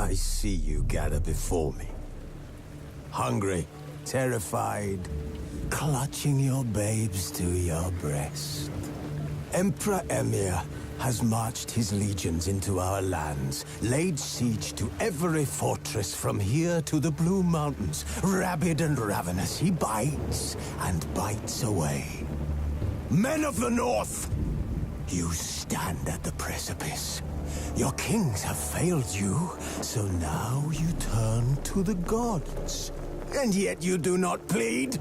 I see you gather before me. Hungry, terrified, clutching your babes to your breast. Emperor Emir has marched his legions into our lands, laid siege to every fortress from here to the Blue Mountains. Rabid and ravenous, he bites and bites away. Men of the North, you stand at the precipice. Your kings have failed you, so now you turn to the gods. And yet you do not plead.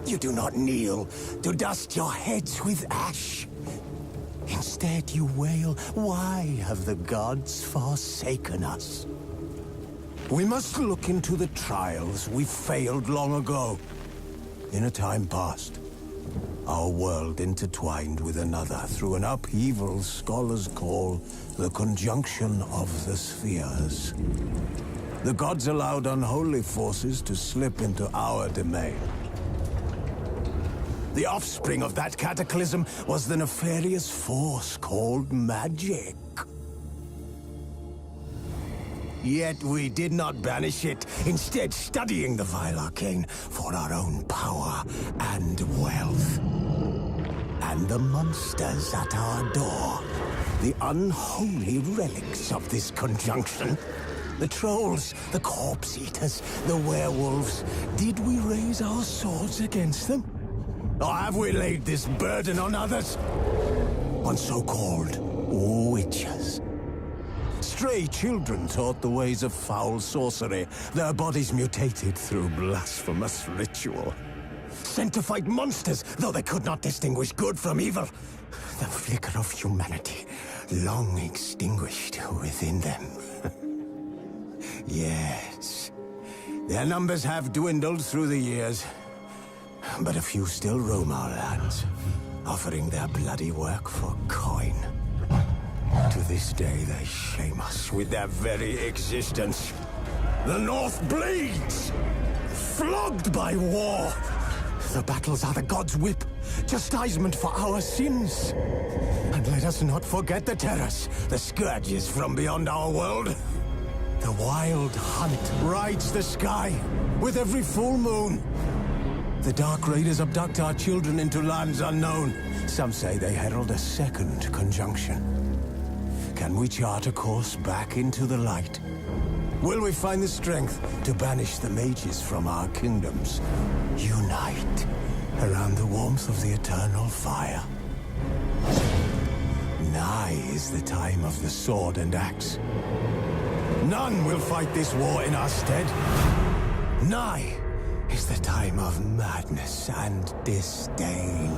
You do not kneel to dust your heads with ash. Instead you wail, why have the gods forsaken us? We must look into the trials we failed long ago. In a time past, our world intertwined with another through an upheaval scholars call the conjunction of the spheres. The gods allowed unholy forces to slip into our domain. The offspring of that cataclysm was the nefarious force called magic. Yet we did not banish it, instead studying the vile arcane for our own power and wealth. And the monsters at our door, the unholy relics of this conjunction. The trolls, the corpse-eaters, the werewolves. Did we raise our swords against them? Or have we laid this burden on others? On so-called witches. Stray children taught the ways of foul sorcery, their bodies mutated through blasphemous ritual. Sent to fight monsters, though they could not distinguish good from evil. The flicker of humanity, long extinguished within them. Yes, their numbers have dwindled through the years, but a few still roam our lands, offering their bloody work for coin. To this day, they shame us with their very existence. The North bleeds, flogged by war. The battles are the gods' whip, chastisement for our sins. And let us not forget the terrors, the scourges from beyond our world. The wild hunt rides the sky with every full moon. The Dark Raiders abduct our children into lands unknown. Some say they herald a second conjunction. Can we chart a course back into the light? Will we find the strength to banish the mages from our kingdoms? Unite around the warmth of the eternal fire. Nigh is the time of the sword and axe. None will fight this war in our stead. Nigh is the time of madness and disdain.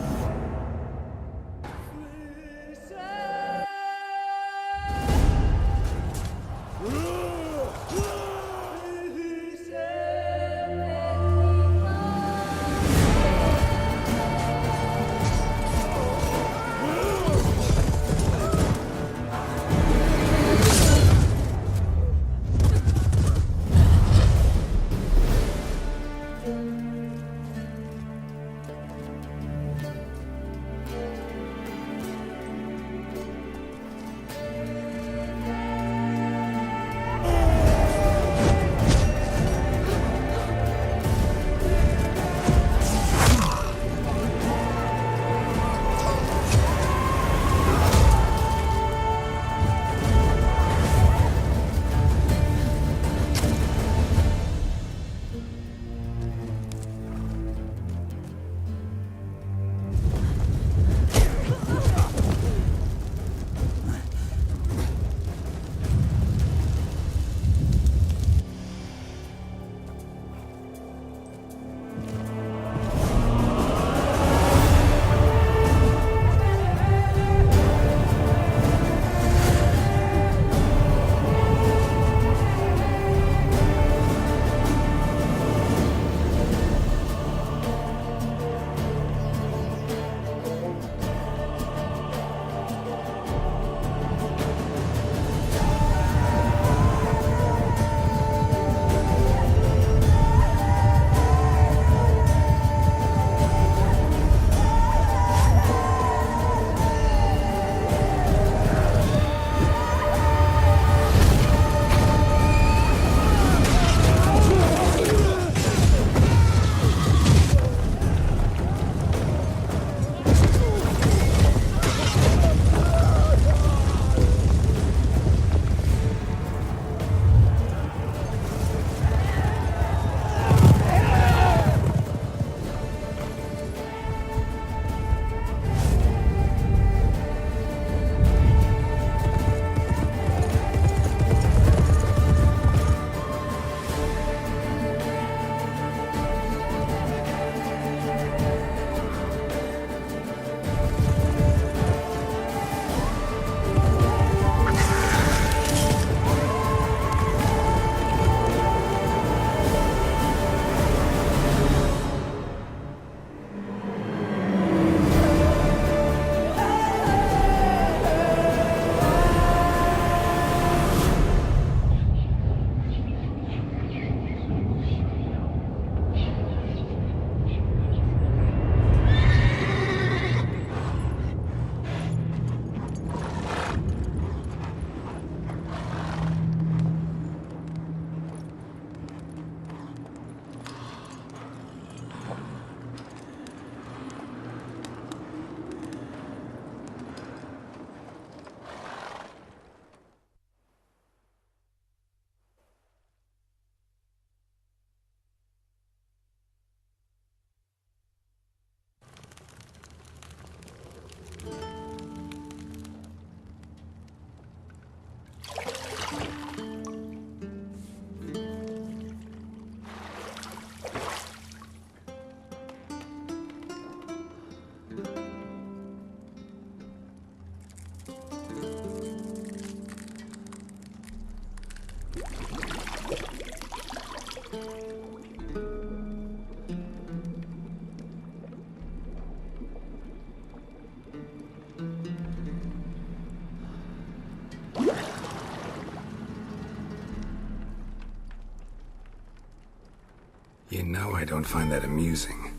You know I don't find that amusing.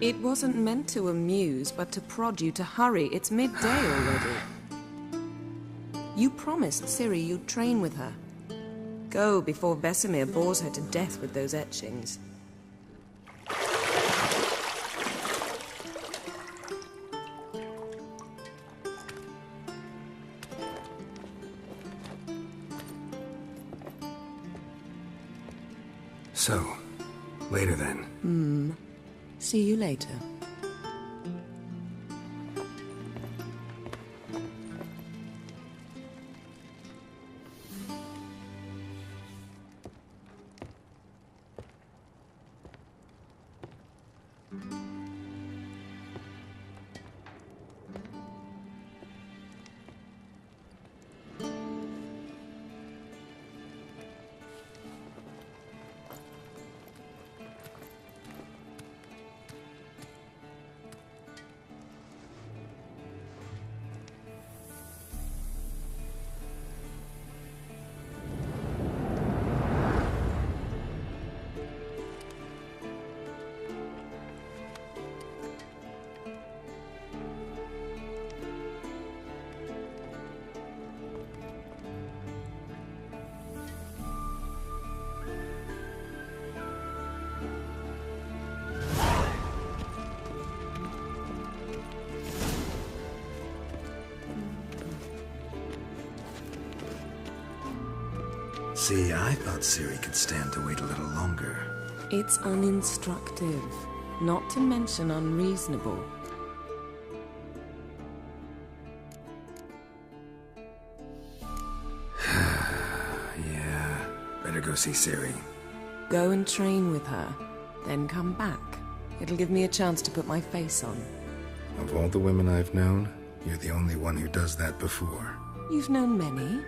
It wasn't meant to amuse, but to prod you to hurry. It's midday already. You promised Ciri you'd train with her. Go before Vesemir bores her to death with those etchings. So, later then. See you later. See, I thought Ciri could stand to wait a little longer. It's uninstructive, not to mention unreasonable. Yeah, better go see Ciri. Go and train with her, then come back. It'll give me a chance to put my face on. Of all the women I've known, you're the only one who does that before. You've known many.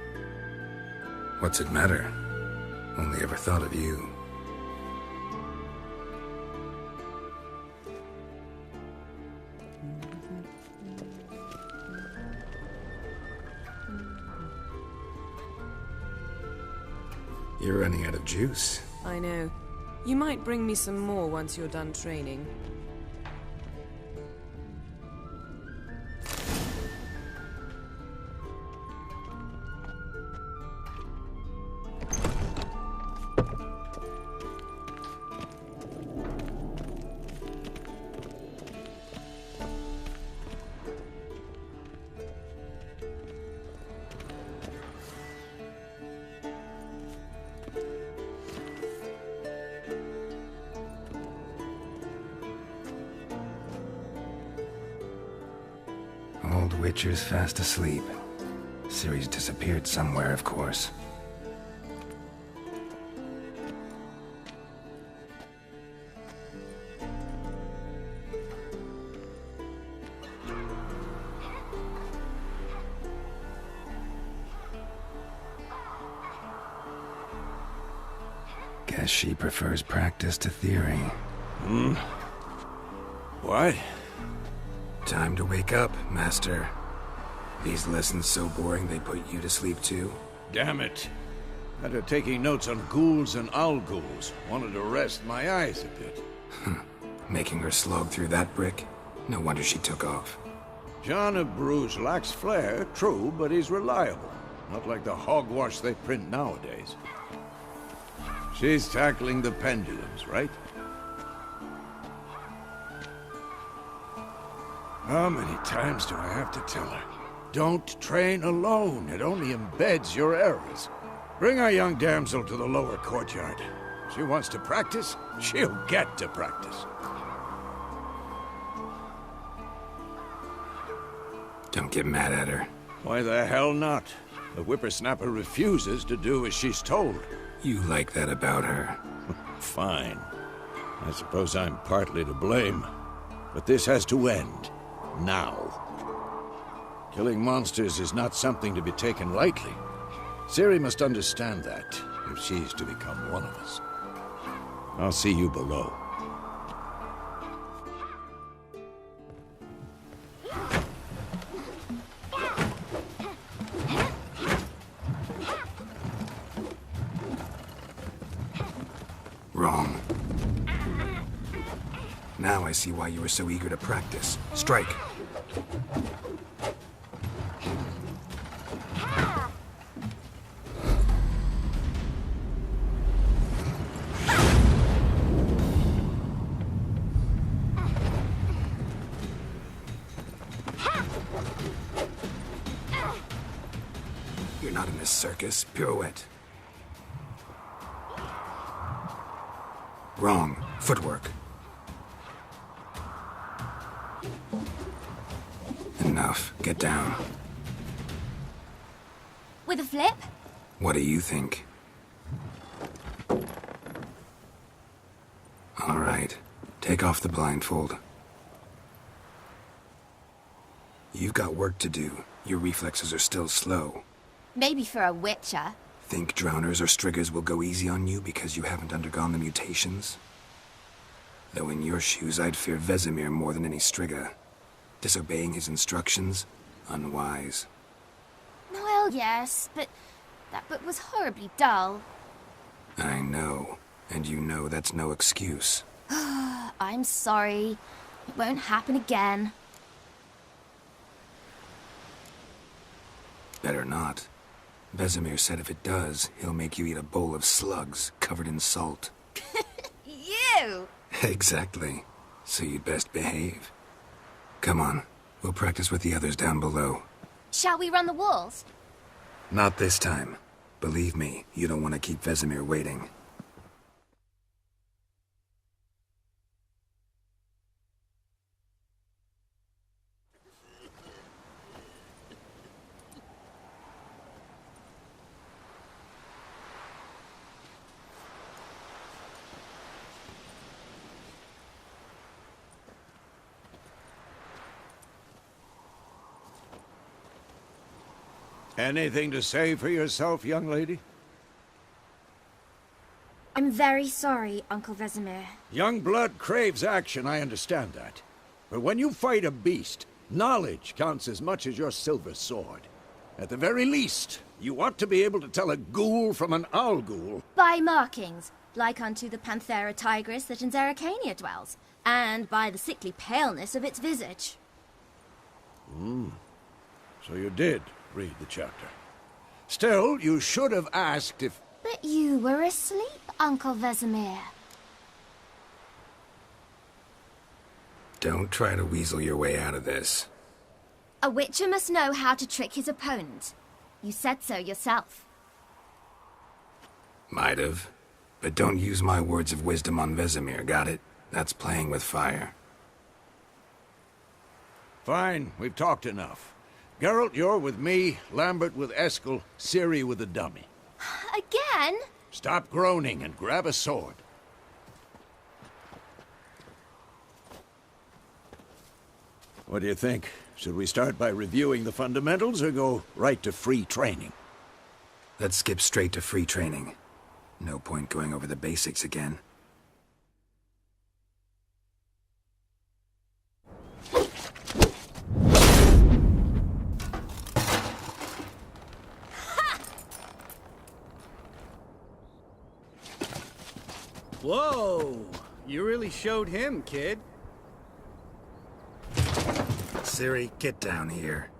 What's it matter? Only ever thought of you. You're running out of juice. I know. You might bring me some more once you're done training. Old Witcher's fast asleep. Ciri's disappeared somewhere, of course. Guess she prefers practice to theory. What? Time to wake up, Master. These lessons so boring they put you to sleep too? Damn it. After taking notes on ghouls and owl-ghouls, wanted to rest my eyes a bit. Making her slog through that brick? No wonder she took off. John of Bruges lacks flair, true, but he's reliable. Not like the hogwash they print nowadays. She's tackling the pendulums, right? How many times do I have to tell her? Don't train alone. It only embeds your errors. Bring our young damsel to the lower courtyard. She wants to practice, she'll get to practice. Don't get mad at her. Why the hell not? The whippersnapper refuses to do as she's told. You like that about her? Fine. I suppose I'm partly to blame. But this has to end. Now. Killing monsters is not something to be taken lightly. Ciri must understand that, if she's to become one of us. I'll see you below. Wrong. Now I see why you were so eager to practice. Strike. You're not in this circus. Pirouette. Wrong. Footwork. Enough. Get down. With a flip? What do you think? All right. Take off the blindfold. You've got work to do. Your reflexes are still slow. Maybe for a witcher. Think drowners or striggers will go easy on you because you haven't undergone the mutations? Though in your shoes, I'd fear Vesemir more than any strigger. Disobeying his instructions? Unwise. Well, yes, but that book was horribly dull. I know. And you know that's no excuse. I'm sorry. It won't happen again. Better not. Vesemir said if it does, he'll make you eat a bowl of slugs covered in salt. You! Exactly. So you'd best behave. Come on. We'll practice with the others down below. Shall we run the walls? Not this time. Believe me, you don't want to keep Vesemir waiting. Anything to say for yourself, young lady? I'm very sorry, Uncle Vesemir. Young blood craves action, I understand that. But when you fight a beast, knowledge counts as much as your silver sword. At the very least, you ought to be able to tell a ghoul from an owl ghoul. By markings, like unto the Panthera tigris that in Zeracania dwells, and by the sickly paleness of its visage. So you did read the chapter. Still, you should have asked if... But you were asleep, Uncle Vesemir. Don't try to weasel your way out of this. A witcher must know how to trick his opponent. You said so yourself. Might have. But don't use my words of wisdom on Vesemir, got it? That's playing with fire. Fine, we've talked enough. Geralt, you're with me, Lambert with Eskel, Ciri with the dummy. Again? Stop groaning and grab a sword. What do you think? Should we start by reviewing the fundamentals or go right to free training? Let's skip straight to free training. No point going over the basics again. Whoa! You really showed him, kid. Ciri, get down here.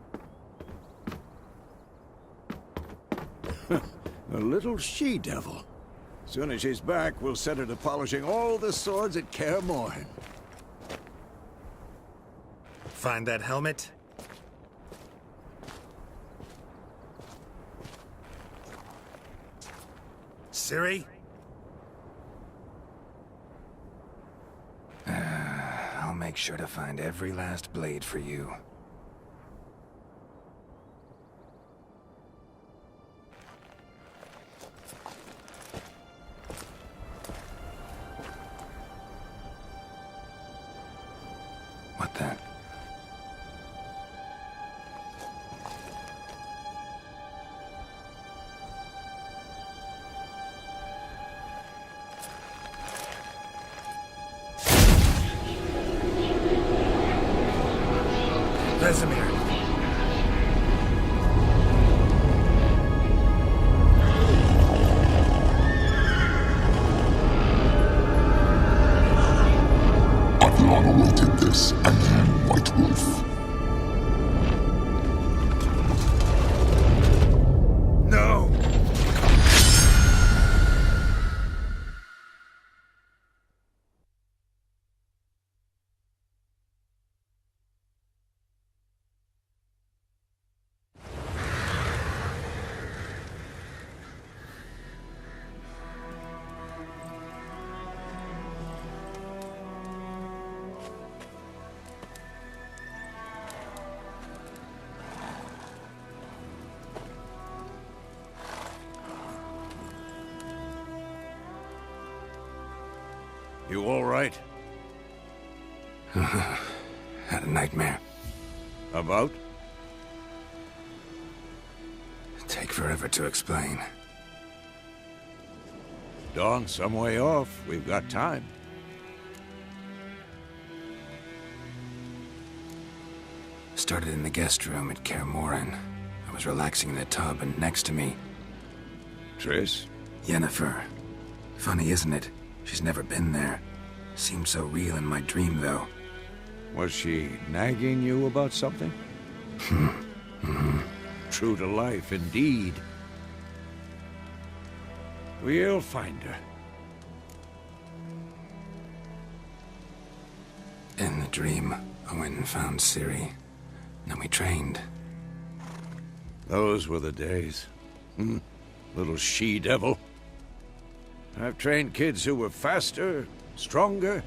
A little she-devil. Soon as she's back, we'll set her to polishing all the swords at Kaer Morhen. Find that helmet? Ciri? I'll make sure to find every last blade for you. You all right? Had a nightmare. About? Take forever to explain. Dawn's some way off. We've got time. Started in the guest room at Kaer Morhen. I was relaxing in the tub, and next to me, Triss? Yennefer. Funny, isn't it? She's never been there. Seemed so real in my dream, though. Was she nagging you about something? True to life, indeed. We'll find her. In the dream, I went and found Ciri. Then we trained. Those were the days. Little she-devil. I've trained kids who were faster, stronger,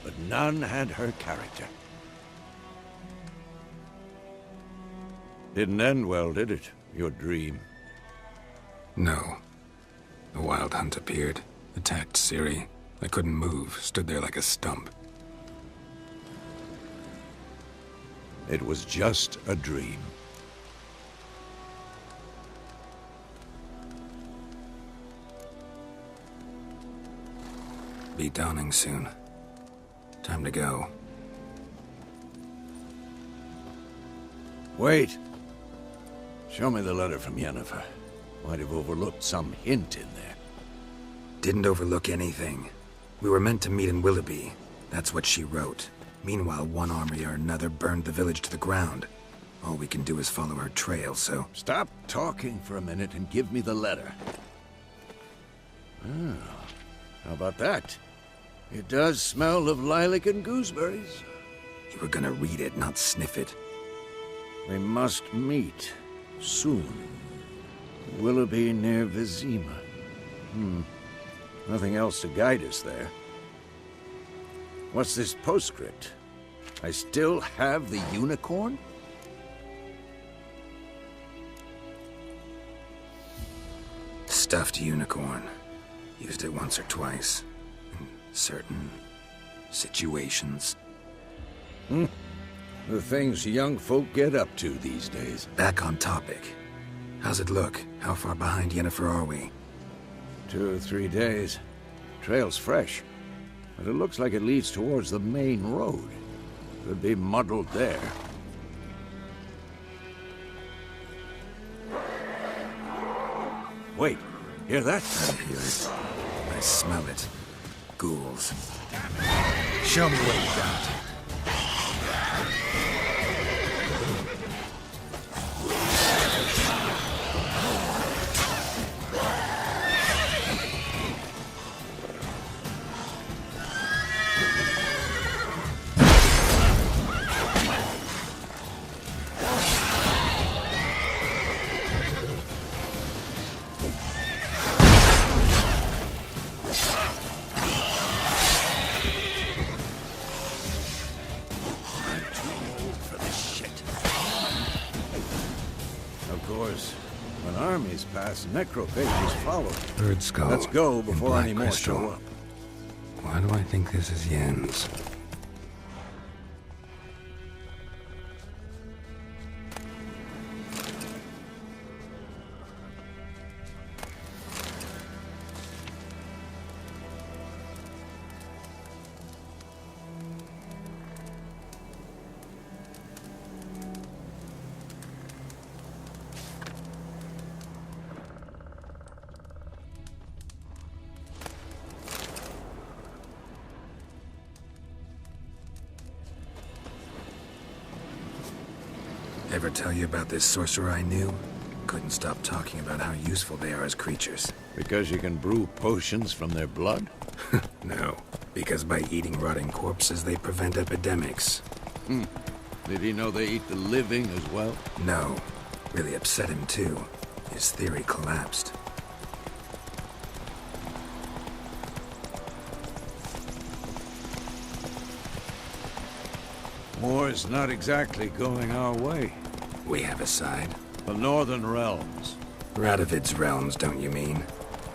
but none had her character. Didn't end well, did it? Your dream? No. The Wild Hunt appeared, attacked Ciri. I couldn't move, stood there like a stump. It was just a dream. Be dawning soon. Time to go. Wait. Show me the letter from Yennefer. Might have overlooked some hint in there. Didn't overlook anything. We were meant to meet in Willoughby. That's what she wrote. Meanwhile, one army or another burned the village to the ground. All we can do is follow her trail, so... Stop talking for a minute and give me the letter. How about that? It does smell of lilac and gooseberries. You were gonna read it, not sniff it. We must meet. Soon. Willoughby near Vizima. Nothing else to guide us there. What's this postscript? I still have the unicorn? Stuffed unicorn. Used it once or twice. In certain situations. The things young folk get up to these days. Back on topic. How's it look? How far behind Yennefer are we? 2 or 3 days. Trail's fresh. But it looks like it leads towards the main road. Could be muddled there. Wait, hear that? I hear it. I smell it. Ghouls. Show me what you got. Necrophages follow. Bird skull. Let's go and before black any more crystal. show up. Why do I think this is Yen's? Ever tell you about this sorcerer I knew? Couldn't stop talking about how useful they are as creatures. Because you can brew potions from their blood? No, because by eating rotting corpses, they prevent epidemics. Did he know they eat the living as well? No. Really upset him, too. His theory collapsed. War's not exactly going our way. We have a side. The Northern Realms. Radovid's realms, don't you mean?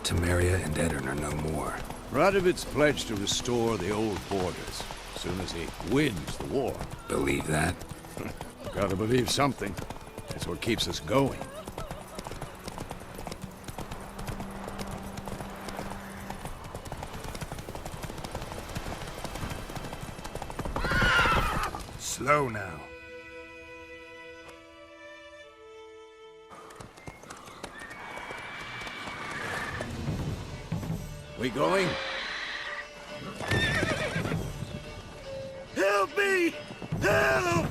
Temeria and Edirn are no more. Radovid's pledged to restore the old borders as soon as he wins the war. Believe that? Gotta believe something. It's what keeps us going. Slow now. We going? Help me! Help!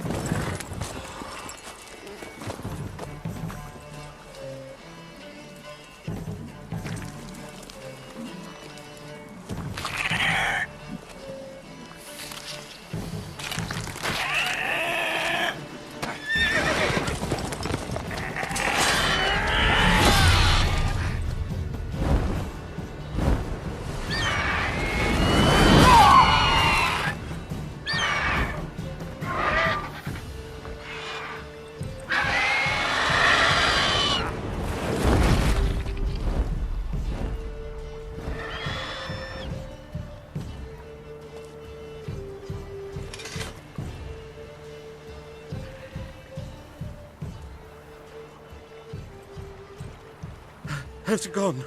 How's it gone?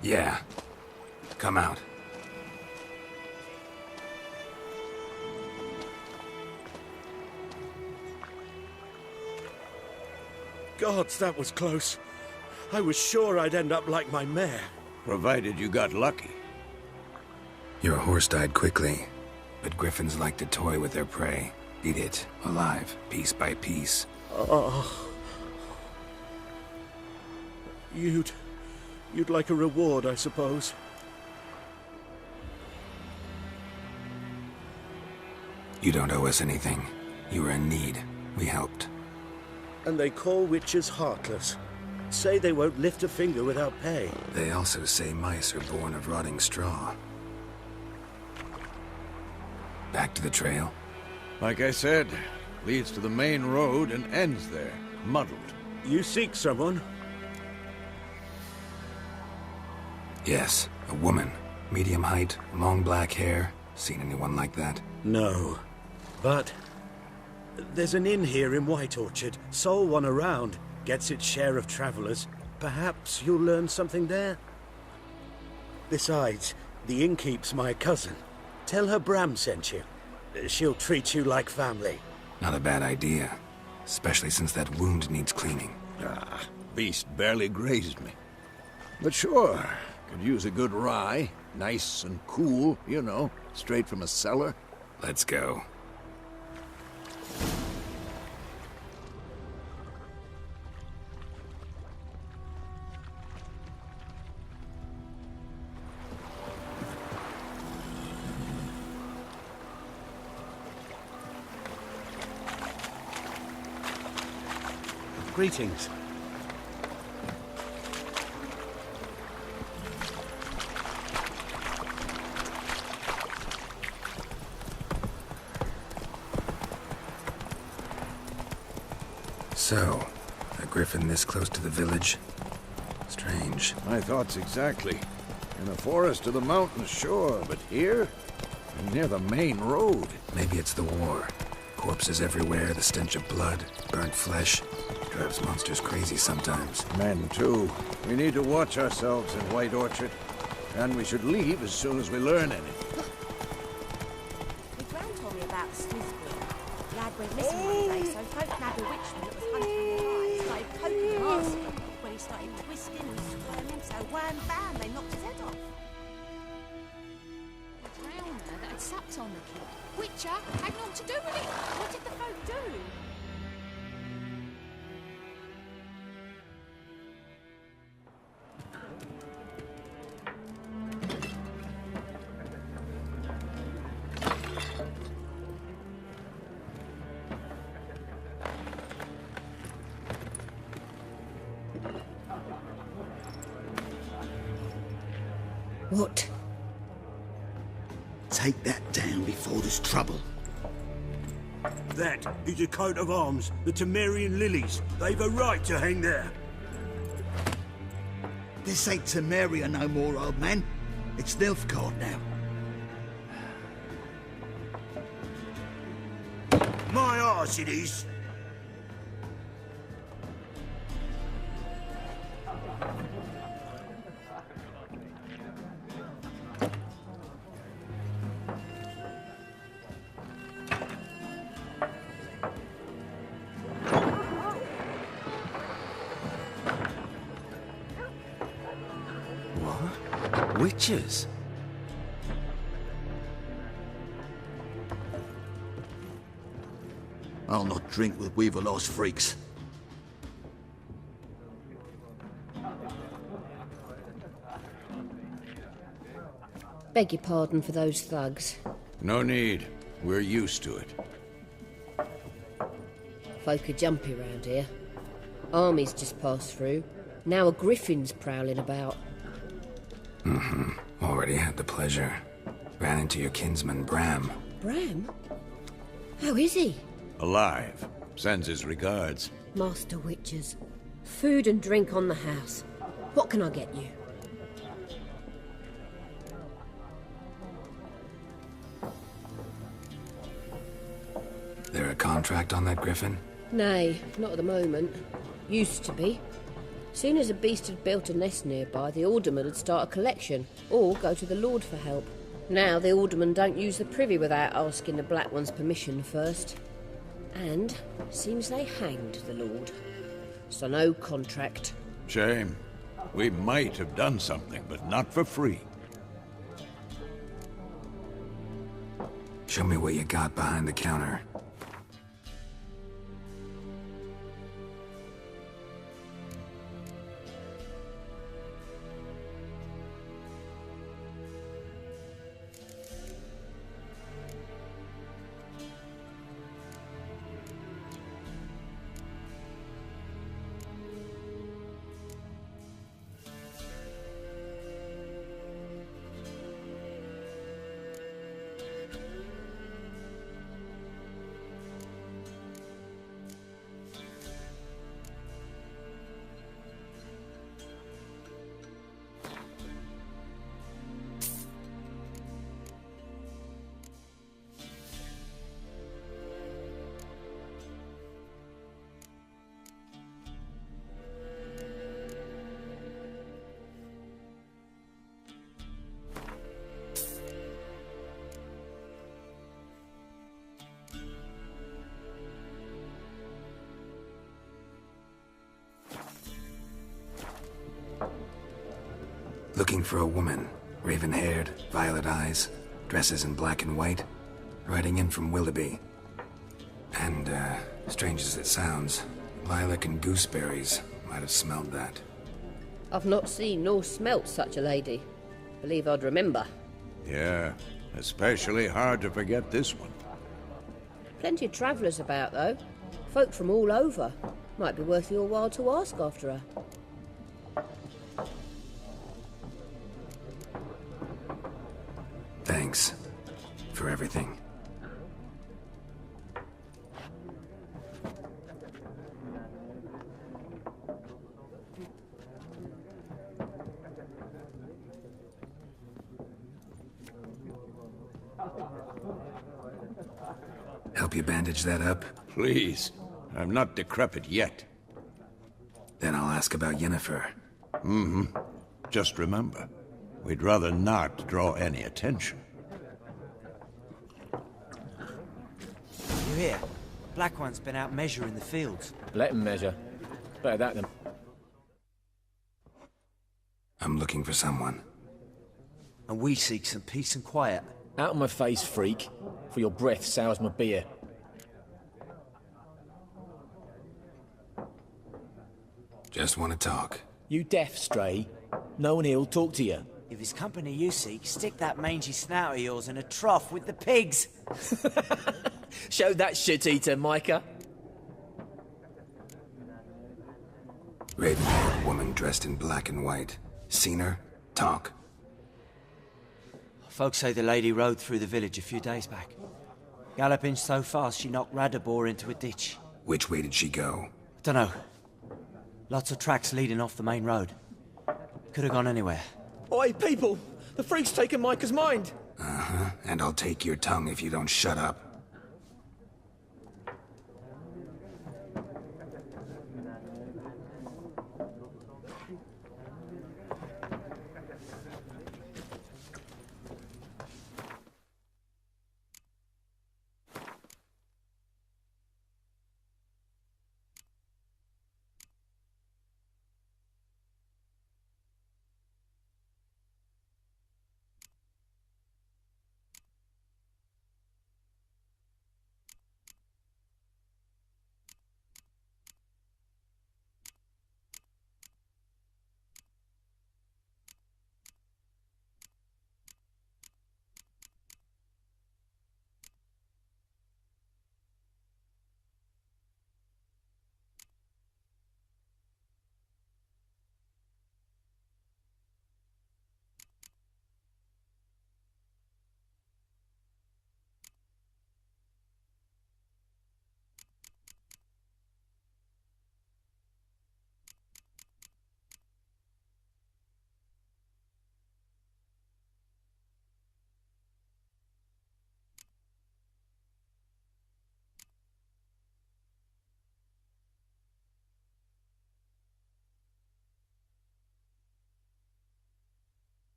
Yeah. Come out. Gods, that was close. I was sure I'd end up like my mare. Provided you got lucky. Your horse died quickly, but griffins like to toy with their prey. Eat it, alive, piece by piece. Oh. You'd like a reward, I suppose. You don't owe us anything. You were in need. We helped. And they call witches heartless. Say they won't lift a finger without pay. They also say mice are born of rotting straw. Back to the trail. Like I said, leads to the main road and ends there, muddled. You seek someone? Yes, a woman. Medium height, long black hair. Seen anyone like that? No. But there's an inn here in White Orchard. Sole one around. Gets its share of travelers. Perhaps you'll learn something there? Besides, the innkeep's my cousin. Tell her Bram sent you. She'll treat you like family. Not a bad idea. Especially since that wound needs cleaning. Ah, beast barely grazed me. But sure, could use a good rye. Nice and cool, you know, straight from a cellar. Let's go. Greetings. So, a griffin this close to the village? Strange. My thoughts exactly. In a forest or the mountains, sure, but here? Near the main road. Maybe it's the war. Corpses everywhere, the stench of blood, burnt flesh. Drives monsters crazy sometimes. Men, too. We need to watch ourselves in White Orchard. And we should leave as soon as we learn anything. The Grand told me about the slew. The lad went missing one day, so folk nabbed a witchman that was hunting him alive. Started poking and asking him. When he started twisting and squirming, so wham bam, they knocked his head off. The drowner that had supped on the kid. Witcher had naught to do with it. What did the folk do? What? Take that down before there's trouble. That is a coat of arms, the Temerian lilies. They've a right to hang there. This ain't Temeria no more, old man. It's Nilfgaard now. My arse it is. Witches? I'll not drink with Weaverlaw's freaks. Beg your pardon for those thugs. No need. We're used to it. Folk are jumpy round here. Armies just passed through. Now a griffin's prowling about. Already had the pleasure. Ran into your kinsman, Bram. Bram? How is he? Alive. Sends his regards. Master Witches. Food and drink on the house. What can I get you? There a contract on that griffin? Nay, not at the moment. Used to be. Soon as a beast had built a nest nearby, the alderman would start a collection, or go to the Lord for help. Now the aldermen don't use the privy without asking the Black One's permission first. And seems they hanged the Lord. So no contract. Shame. We might have done something, but not for free. Show me what you got behind the counter. Looking for a woman. Raven-haired, violet eyes, dresses in black and white. Riding in from Willoughby. And, strange as it sounds, lilac and gooseberries might have smelled that. I've not seen nor smelt such a lady. Believe I'd remember. Yeah, especially hard to forget this one. Plenty of travellers about, though. Folk from all over. Might be worth your while to ask after her. Thanks for everything. Help you bandage that up? Please. I'm not decrepit yet. Then I'll ask about Yennefer. Just remember, we'd rather not draw any attention. You hear? Black One's been out measuring the fields. Let him measure. Better that than... I'm looking for someone. And we seek some peace and quiet. Out of my face, freak. For your breath sours my beer. Just want to talk. You deaf, Stray? No one here'll talk to you. If it's company you seek, stick that mangy snout of yours in a trough with the pigs. Show that shit-eater, Micah. Raven-haired woman dressed in black and white. Seen her? Talk. Folks say the lady rode through the village a few days back. Galloping so fast she knocked Radabor into a ditch. Which way did she go? Dunno. Lots of tracks leading off the main road. Could have gone anywhere. Oi, people! The freak's taken Micah's mind! Uh-huh, and I'll take your tongue if you don't shut up.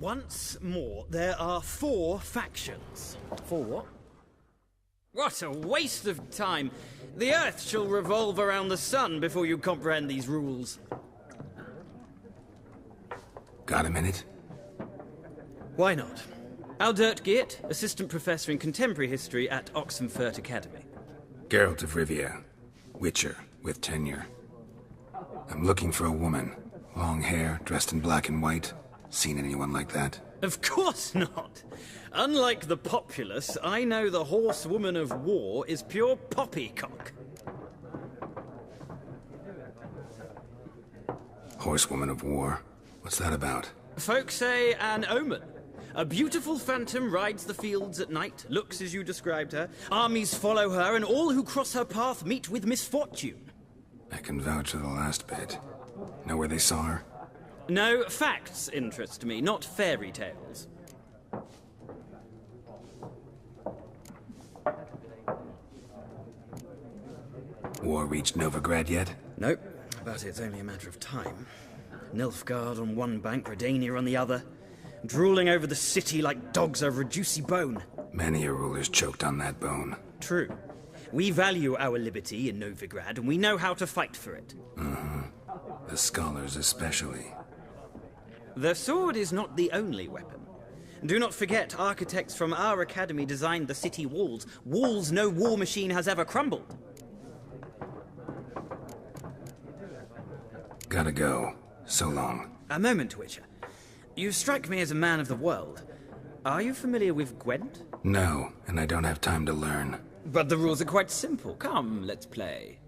Once more, there are 4 factions. 4 what? What a waste of time! The Earth shall revolve around the sun before you comprehend these rules. Got a minute? Why not? Aldert Geert, Assistant Professor in Contemporary History at Oxenfurt Academy. Geralt of Rivia, Witcher with tenure. I'm looking for a woman. Long hair, dressed in black and white. Seen anyone like that? Of course not! Unlike the populace, I know the horsewoman of war is pure poppycock. Horsewoman of war? What's that about? Folk say an omen. A beautiful phantom rides the fields at night, looks as you described her. Armies follow her, and all who cross her path meet with misfortune. I can vouch for the last bit. Know where they saw her? No, facts interest me, not fairy tales. War reached Novigrad yet? Nope, but it's only a matter of time. Nilfgaard on one bank, Redania on the other, drooling over the city like dogs over a juicy bone. Many a ruler's choked on that bone. True. We value our liberty in Novigrad, and we know how to fight for it. The scholars especially. The sword is not the only weapon. Do not forget, architects from our academy designed the city walls. Walls no war machine has ever crumbled. Gotta go. So long. A moment, Witcher. You strike me as a man of the world. Are you familiar with Gwent? No, and I don't have time to learn. But the rules are quite simple. Come, let's play.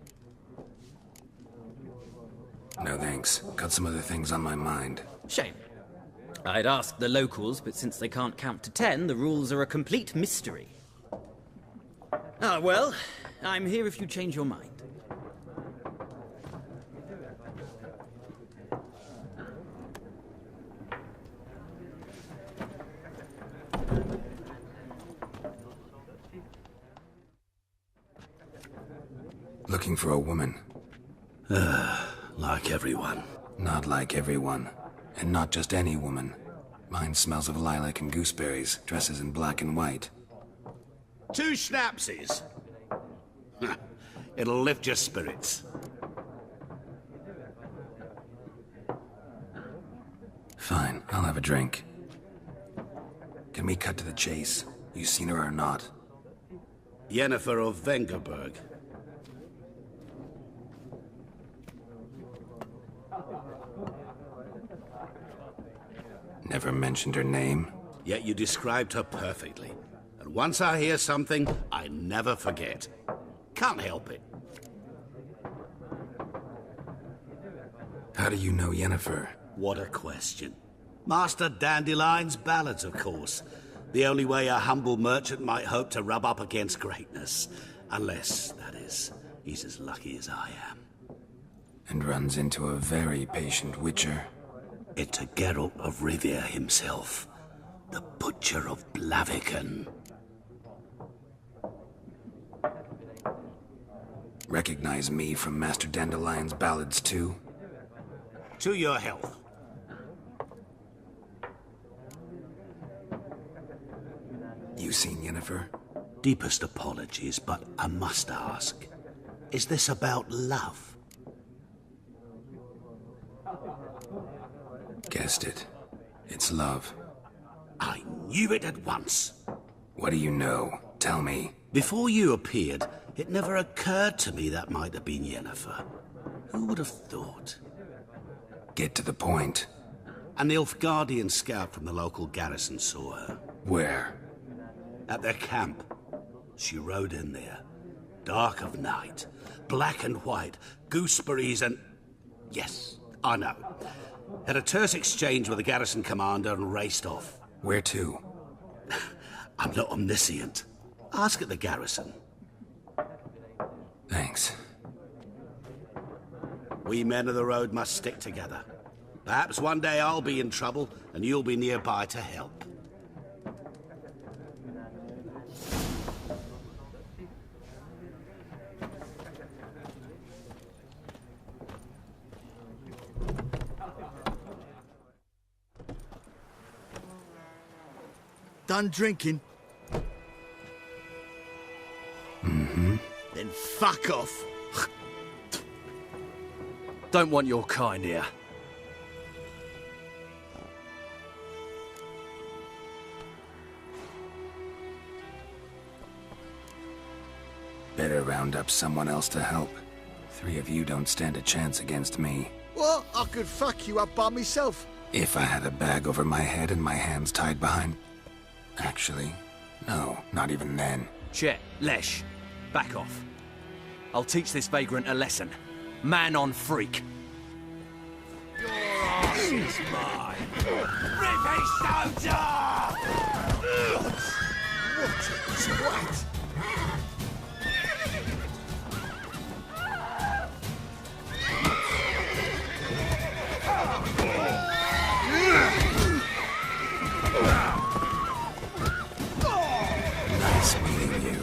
No thanks. Got some other things on my mind. Shame. I'd ask the locals, but since they can't count to 10, the rules are a complete mystery. Ah, well, I'm here if you change your mind. Looking for a woman. Like everyone. Not like everyone. And not just any woman. Mine smells of lilac and gooseberries, dresses in black and white. 2 schnapsies. It'll lift your spirits. Fine, I'll have a drink. Can we cut to the chase? You seen her or not? Yennefer of Vengerberg. Never mentioned her name. Yet you described her perfectly. And once I hear something, I never forget. Can't help it. How do you know Yennefer? What a question. Master Dandelion's ballads, of course. The only way a humble merchant might hope to rub up against greatness. Unless, that is, he's as lucky as I am. And runs into a very patient witcher. It's a Geralt of Rivia himself. The Butcher of Blaviken. Recognize me from Master Dandelion's ballads, too? To your health. You seen Yennefer? Deepest apologies, but I must ask. Is this about love? Guessed it. It's love. I knew it at once. What do you know? Tell me. Before you appeared, it never occurred to me that might have been Yennefer. Who would have thought? Get to the point. An Nilfgaardian scout from the local garrison saw her. Where? At their camp. She rode in there. Dark of night. Black and white. Gooseberries and... Yes, I know. Had a terse exchange with the garrison commander and raced off. Where to? I'm not omniscient. Ask at the garrison. Thanks. We men of the road must stick together. Perhaps one day I'll be in trouble and you'll be nearby to help. Done drinking? Mm-hmm. Then fuck off. Don't want your kind here. Better round up someone else to help. 3 of you don't stand a chance against me. What? I could fuck you up by myself. If I had a bag over my head and my hands tied behind... Actually, no, not even then. Chet, Lesh, back off. I'll teach this vagrant a lesson. Man on freak. Your ass is mine! Rippy soldier! What a twat! Nice meeting you.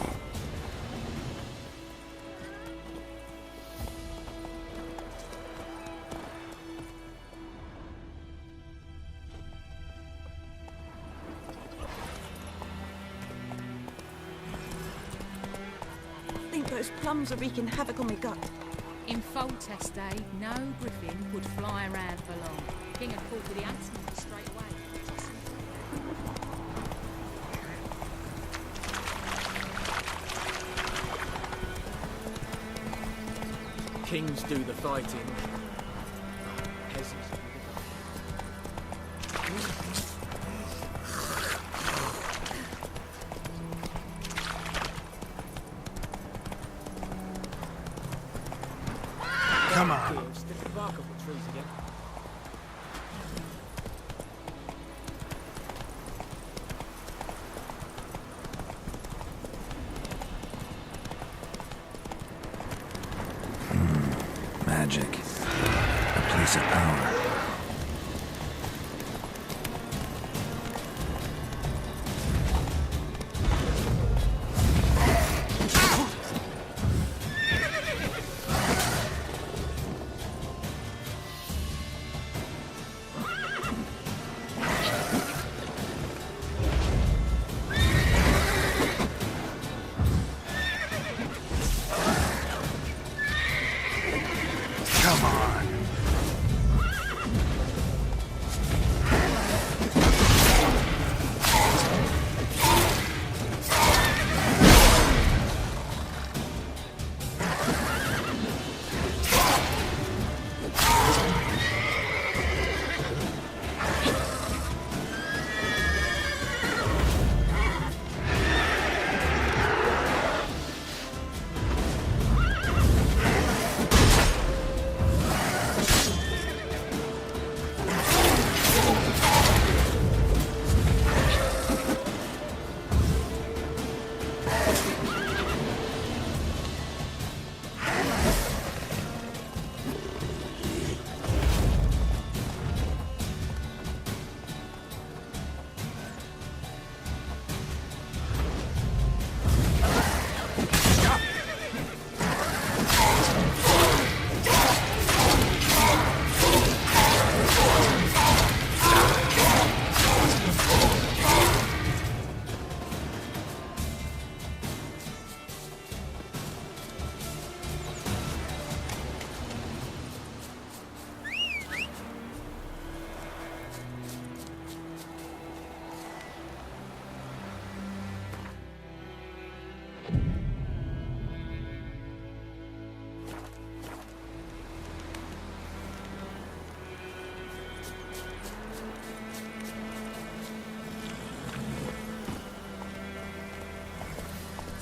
I think those plums are wreaking havoc on my gut. In Foltest day, no griffin would fly around for long. King had called for the huntsman straight away. Kings do the fighting. Peasants. Come on. Stick the bark off the trees again. Magic. A place of power. Come on.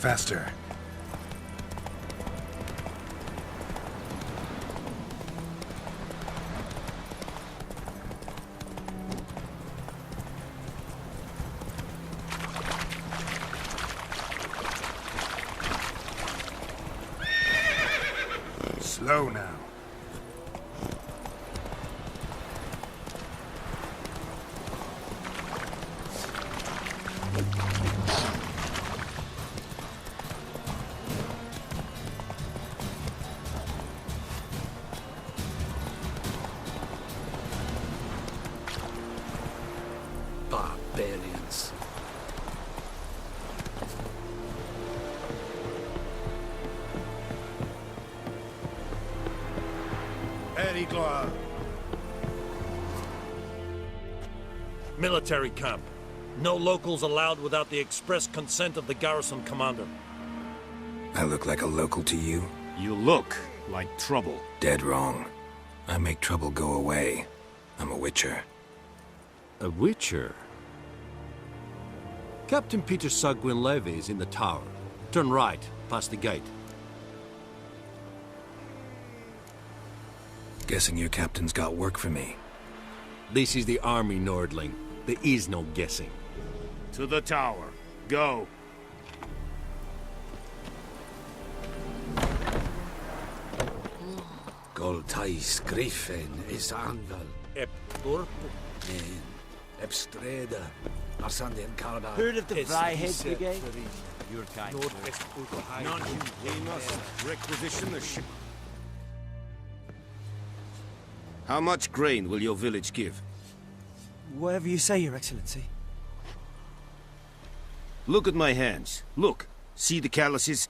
Faster. Slow now. Barbarians. Perigloire. Military camp. No locals allowed without the express consent of the garrison commander. I look like a local to you? You look like trouble. Dead wrong. I make trouble go away. I'm a witcher. A witcher? Captain Peter Sagwin Levy is in the tower. Turn right, past the gate. Guessing your captain's got work for me. This is the army, Nordling. There is no guessing. To the tower. Go. Goltais Griffin is anval. Ep Burpu. Ep Streda. Arsanden Kalba. Heard of the Fryhead Brigade? Your kind. None. We must requisition the ship. How much grain will your village give? Whatever you say, Your Excellency. Look at my hands. Look. See the calluses?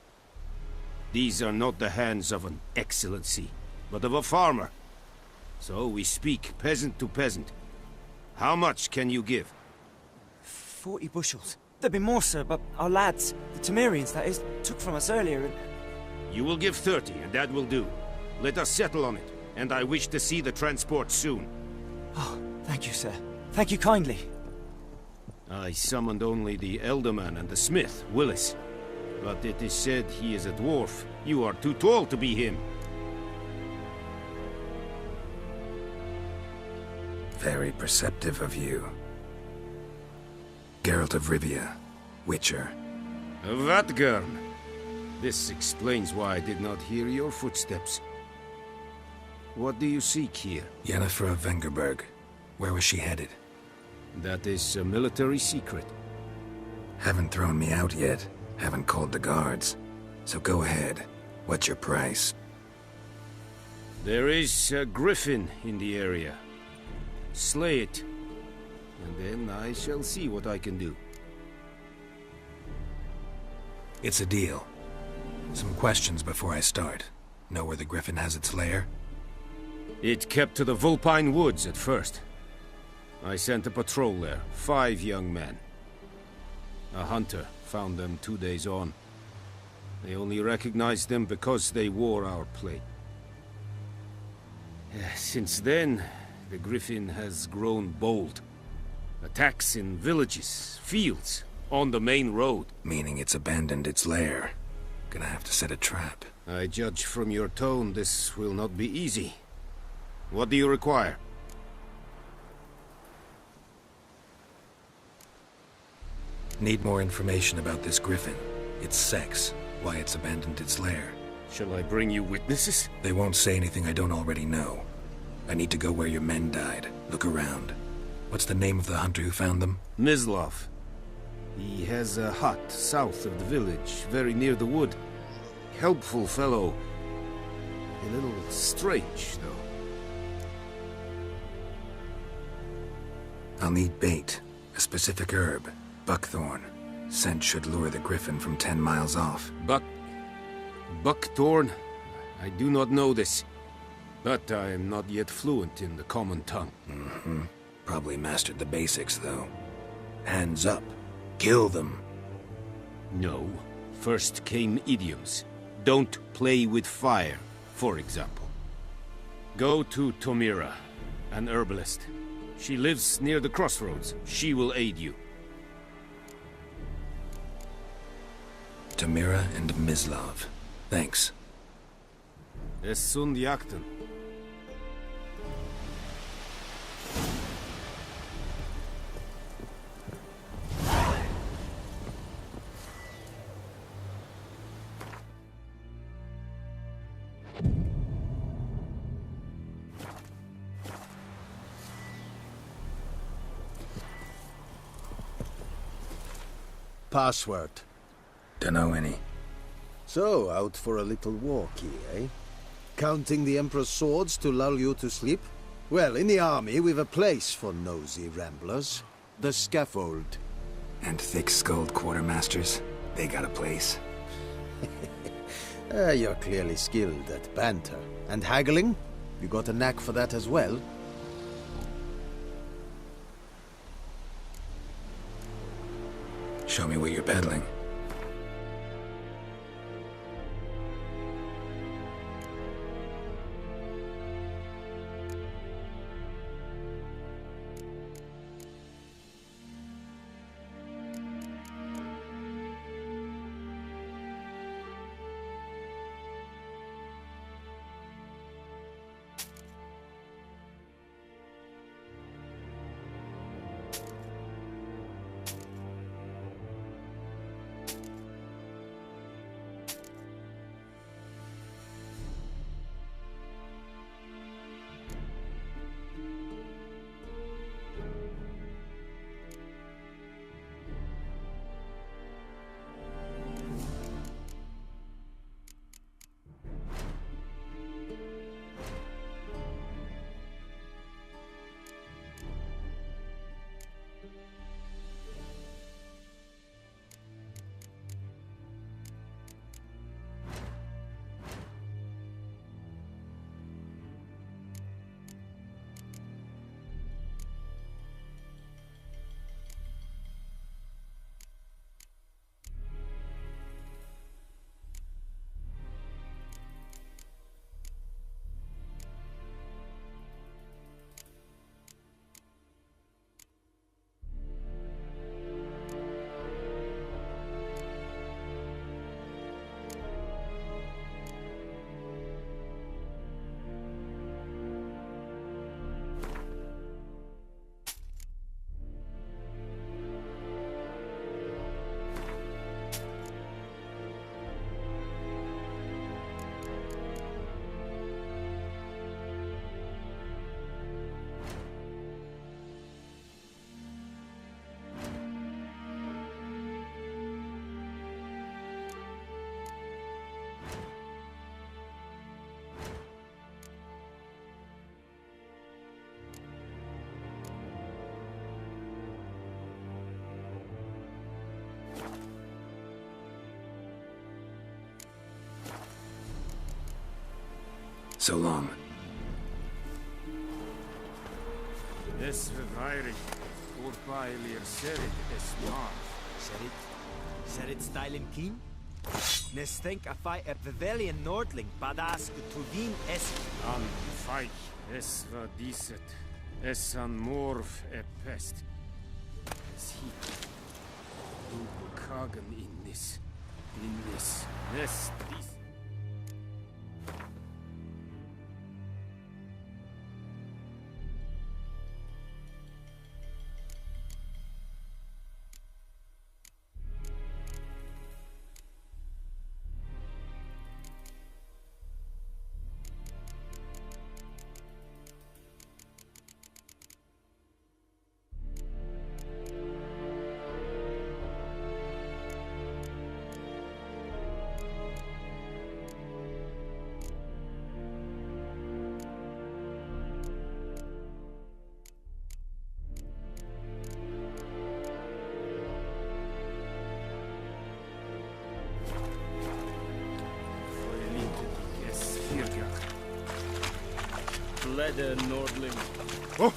These are not the hands of an excellency, but of a farmer. So we speak peasant to peasant. How much can you give? 40 bushels. There'd be more, sir, but our lads, the Temerians, that is, took from us earlier and... You will give 30, and that will do. Let us settle on it, and I wish to see the transport soon. Oh, thank you, sir. Thank you kindly. I summoned only the Elderman and the smith, Willis. But it is said he is a dwarf. You are too tall to be him. Very perceptive of you. Geralt of Rivia, Witcher. Vatgern. This explains why I did not hear your footsteps. What do you seek here? Yennefer of Vengerberg. Where was she headed? That is a military secret. Haven't thrown me out yet. Haven't called the guards. So go ahead. What's your price? There is a griffin in the area. Slay it. And then I shall see what I can do. It's a deal. Some questions before I start. Know where the griffin has its lair? It kept to the Vulpine Woods at first. I sent a patrol there, 5 young men. A hunter found them 2 days on. They only recognized them because they wore our plate. Since then, the griffin has grown bold. Attacks in villages, fields, on the main road. Meaning it's abandoned its lair. Gonna have to set a trap. I judge from your tone this will not be easy. What do you require? Need more information about this griffin. Its sex, why it's abandoned its lair. Shall I bring you witnesses? They won't say anything I don't already know. I need to go where your men died. Look around. What's the name of the hunter who found them? Mislav. He has a hut south of the village, very near the wood. Helpful fellow. A little strange, though. I'll need bait. A specific herb. Buckthorn. Scent should lure the griffin from 10 miles off. Buckthorn? I do not know this. But I am not yet fluent in the common tongue. Mm-hmm. Probably mastered the basics, though. Hands up. Kill them. No. First came idioms. Don't play with fire, for example. Go to Tomira, an herbalist. She lives near the crossroads. She will aid you. Tamira and Mislav. Thanks. Es sunt jakten. Password. Dunno any. So, out for a little walkie, eh? Counting the Emperor's swords to lull you to sleep? Well, in the army, we've a place for nosy ramblers. The scaffold. And thick-skulled quartermasters. They got a place. You're clearly skilled at banter. And haggling? You got a knack for that as well? Show me what you're peddling. So long. Es verweirig. Voorbijleer serit es maar. Serit stylen keen? Nes think a fight at Pavilion Nordling, badass Tuvin es. An feich es va diset. Es an morf e pest. Es hit. Du kagen in nis. Nes dis. Leder Nordling. Oh!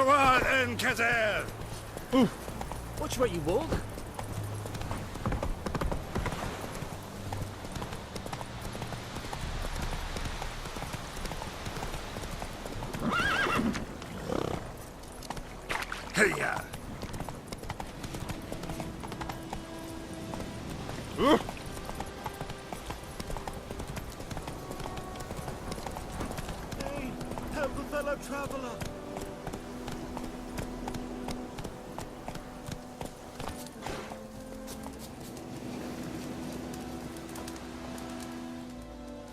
Toward Enkazer! Watch where you walk. Hey-ya! Hey, help a fellow traveler.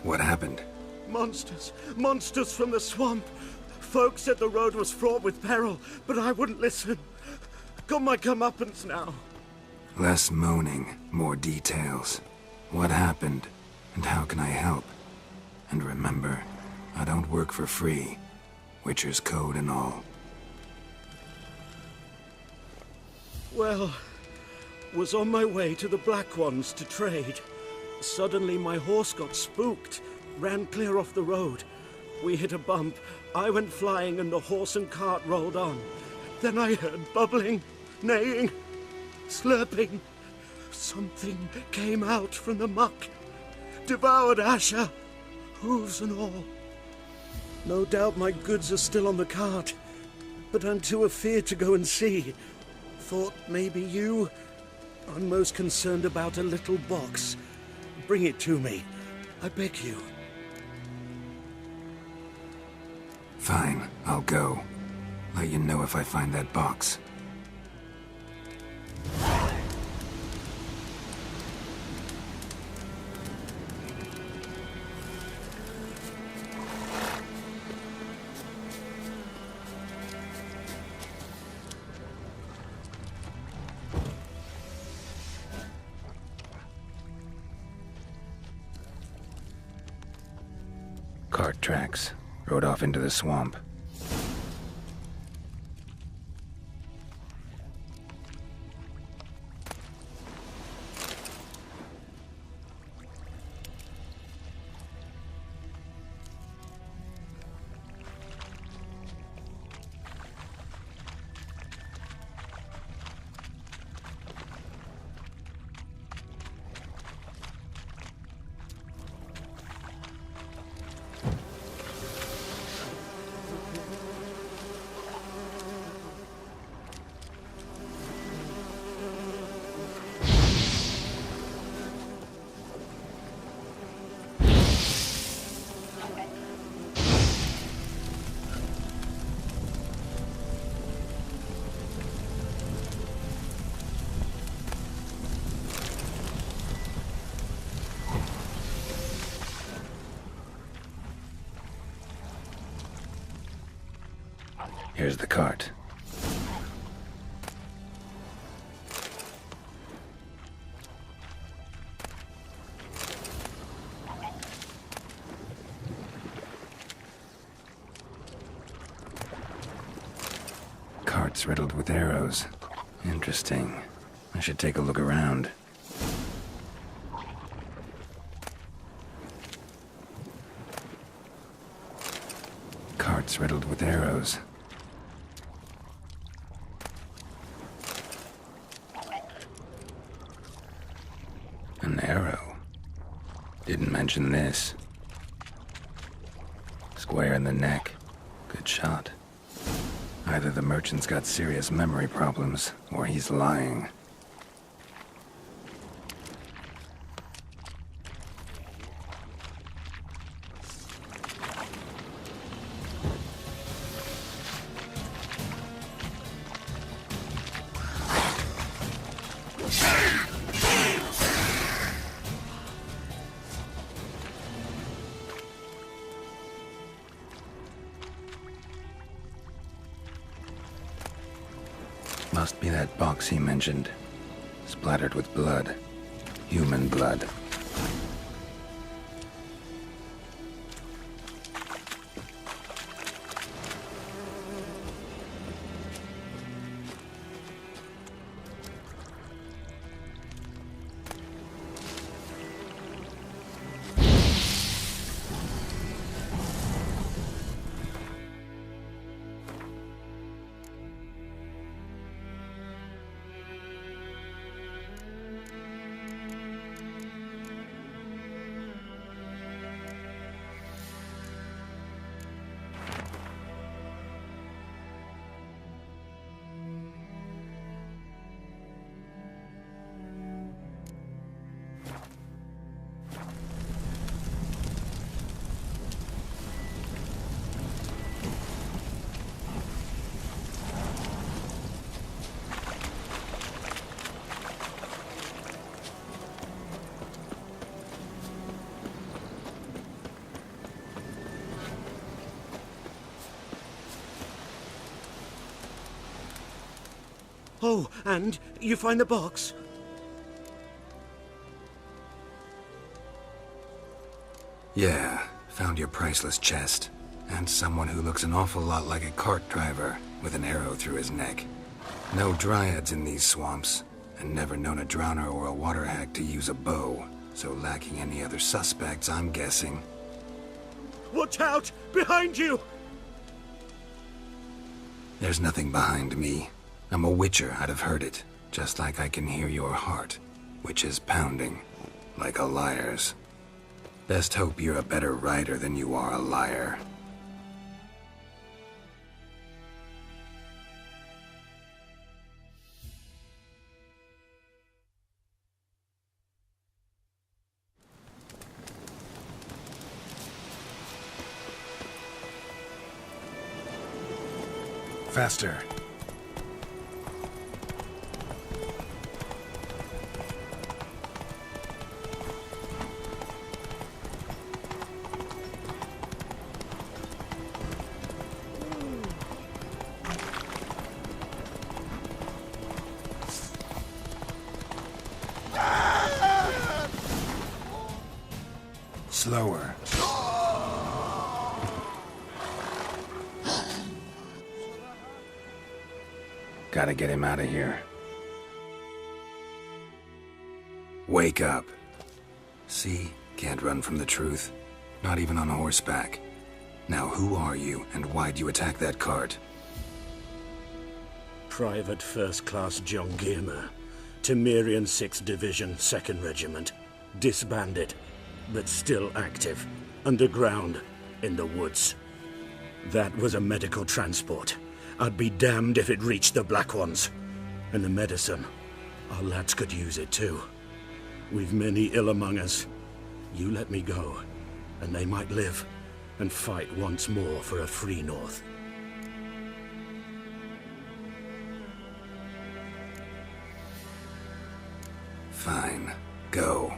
What happened? Monsters! Monsters from the swamp! Folks said the road was fraught with peril, but I wouldn't listen. Got my comeuppance now. Less moaning, more details. What happened, and how can I help? And remember, I don't work for free. Witcher's code and all. Well, was on my way to the Black Ones to trade. Suddenly my horse got spooked, ran clear off the road. We hit a bump, I went flying and the horse and cart rolled on. Then I heard bubbling, neighing, slurping. Something came out from the muck, devoured Asher, hooves and all. No doubt my goods are still on the cart, but I'm too afeard to go and see. Thought maybe you... I'm most concerned about a little box. Bring it to me, I beg you. Fine, I'll go. Let you know if I find that box. Cart tracks. Rode off into the swamp. Here's the cart. Cart's riddled with arrows. Interesting. I should take a look around. Cart's riddled with arrows. An arrow. Didn't mention this. Square in the neck. Good shot. Either the merchant's got serious memory problems, or he's lying. Must be that box he mentioned. Splattered with blood. Human blood. Oh, and you find the box? Yeah, found your priceless chest. And someone who looks an awful lot like a cart driver with an arrow through his neck. No dryads in these swamps, and never known a drowner or a water hack to use a bow. So lacking any other suspects, I'm guessing. Watch out! Behind you! There's nothing behind me. I'm a witcher, I'd have heard it. Just like I can hear your heart, which is pounding, like a liar's. Best hope you're a better rider than you are a liar. Faster. Slower. Gotta get him out of here. Wake up. See? Can't run from the truth. Not even on horseback. Now who are you, and why'd you attack that cart? Private First Class John Giermer, Temerian 6th Division, 2nd Regiment. Disbanded, but still active. Underground, in the woods. That was a medical transport. I'd be damned if it reached the Black Ones. And the medicine, our lads could use it too. We've many ill among us. You let me go, and they might live, and fight once more for a free North. Fine. Go.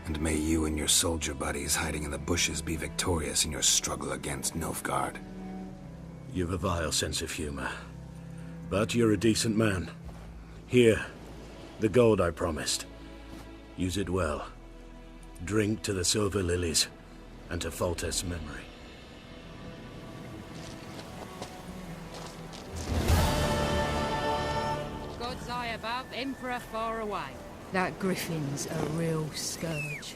And may you and your soldier buddies hiding in the bushes be victorious in your struggle against Nilfgaard. You've a vile sense of humor. But you're a decent man. Here, the gold I promised. Use it well. Drink to the silver lilies, and to Foltest's memory. God's eye above, Emperor far away. That griffin's a real scourge.